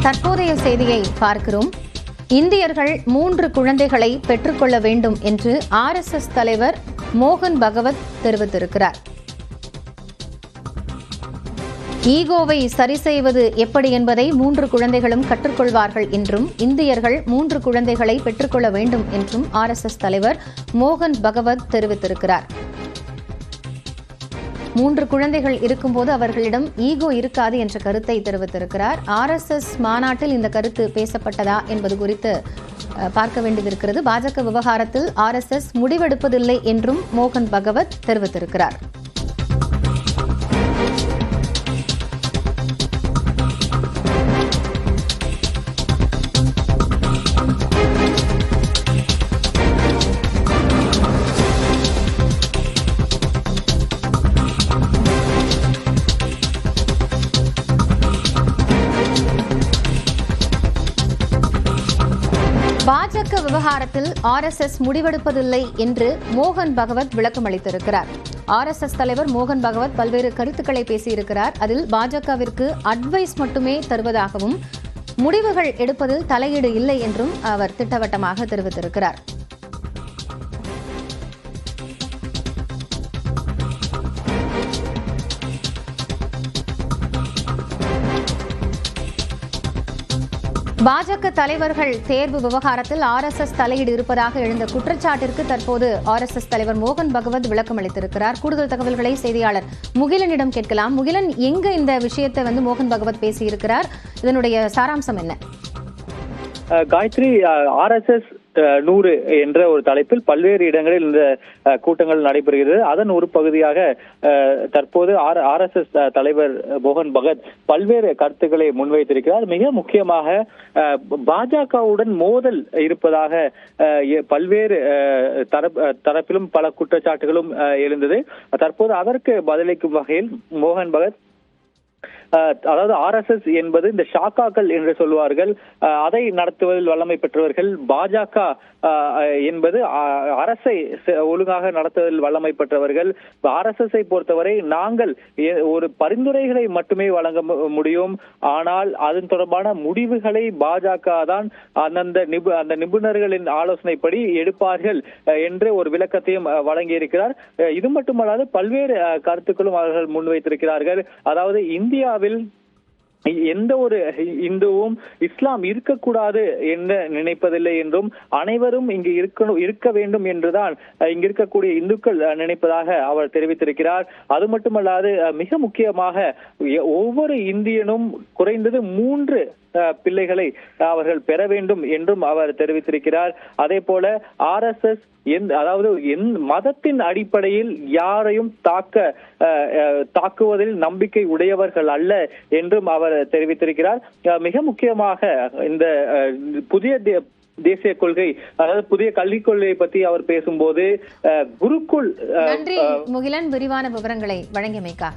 தற்போதைய செய்தியை பார்க்கிறோம். இந்தியர்கள் 3 குழந்தைகளை பெற்றுக்கொள்ள வேண்டும் என்று RSS தலைவர் மோகன் பகவத் தெரிவித்திருக்கிறார். ஈகோவை சரி செய்வது எப்படி என்பதை 3 குழந்தைகளும் கற்றுக்கொள்வார்கள் என்றும் இந்தியர்கள் 3 குழந்தைகளை பெற்றுக்கொள்ள வேண்டும் என்றும் RSS தலைவர் மோகன் பகவத் தெரிவித்திருக்கிறார். 3 குழந்தைகள் இருக்கும்போது அவர்களிடம் ஈகோ இருக்காது என்ற கருத்தை தெரிவித்திருக்கிறார். RSS மாநாட்டில் இந்த கருத்து பேசப்பட்டதா என்பது குறித்து பார்க்க வேண்டியிருக்கிறது. பாஜக விவகாரத்தில் RSS முடிவெடுப்பதில்லை என்றும் மோகன் பகவத் தெரிவித்திருக்கிறார். பாஜக விவகாரத்தில் RSS முடிவெடுப்பதில்லை என்று மோகன் பகவத் விளக்கம் அளித்திருக்கிறார். RSS தலைவர் மோகன் பகவத் பல்வேறு கருத்துக்களை பேசியிருக்கிறார். அதில் பாஜகவிற்கு அட்வைஸ் மட்டுமே தருவதாகவும் முடிவுகள் எடுப்பதில் தலையீடு இல்லை என்றும் அவர் திட்டவட்டமாக தெரிவித்திருக்கிறார். பாஜக தலைவர்கள் தேர்வு விவகாரத்தில் RSS தலையீடு இருப்பதாக எழுந்த குற்றச்சாட்டிற்கு தற்போது RSS தலைவர் மோகன் பகவத் விளக்கம் அளித்திருக்கிறார். கூடுதல் தகவல்களை செய்தியாளர் முகிலனிடம் கேட்கலாம். முகிலன், எங்க இந்த விஷயத்தை மோகன் பகவத் பேசியிருக்கிறார்? இதனுடைய சாராம்சம் என்ன? காயத்ரி, RSS 100 என்ற ஒரு தலைப்பில் பல்வேறு இடங்களில் இந்த கூட்டங்கள் நடைபெறுகிறது. அதன் ஒரு பகுதியாக தற்போது RSS தலைவர் மோகன் பகவத் பல்வேறு கருத்துக்களை முன்வைத்திருக்கிறார். மிக முக்கியமாக பாஜகவுடன் மோதல் இருப்பதாக பல்வேறு தரப்பிலும் பல குற்றச்சாட்டுகளும் எழுந்தது. தற்போது அதற்கு பதிலளிக்கும் வகையில் மோகன் பகவத், அதாவது RSS என்பது இந்த ஷாக்காக்கள் என்று சொல்வார்கள், அதை நடத்துவதில் வல்லமை பெற்றவர்கள். பாஜக என்பது அரசை ஒழுங்காக நடத்துவதில் வல்லமை பெற்றவர்கள். RSS பொறுத்தவரை நாங்கள் ஒரு பரிந்துரைகளை மட்டுமே வழங்க முடியும், ஆனால் அதன் தொடர்பான முடிவுகளை பாஜக தான் அந்த நிபுணர்களின் ஆலோசனைப்படி எடுப்பார்கள் என்று ஒரு விளக்கத்தையும் வழங்கியிருக்கிறார். இது மட்டுமல்லாது பல்வேறு கருத்துக்களும் அவர்கள் முன்வைத்திருக்கிறார்கள். அதாவது இந்தியாவில் எந்த ஒரு இந்துவும் இஸ்லாம் இருக்கக்கூடாது என்று நினைப்பதில்லை என்றும் அனைவரும் இங்கு இருக்க வேண்டும் என்றுதான் இங்கு இருக்கக்கூடிய இந்துக்கள் நினைப்பதாக அவர் தெரிவித்திருக்கிறார். அது மட்டுமல்லாது மிக முக்கியமாக ஒவ்வொரு இந்தியனும் குறைந்தது 3 பிள்ளைகளை அவர்கள் பெற வேண்டும் என்றும் அவர் தெரிவித்திருக்கிறார். அதே போல RSS அதாவது மதத்தின் அடிப்படையில் யாரையும் தாக்குவதில் நம்பிக்கை உடையவர்கள் அல்ல என்றும் அவர் தெரிவித்திருக்கிறார். மிக முக்கியமாக இந்த புதிய தேசிய கொள்கை, அதாவது புதிய கல்விக் கொள்கையை பற்றி அவர் பேசும்போது குருக்குள். நன்றி முகிலன், விரிவான விவரங்களை வழங்கியமைக்காக.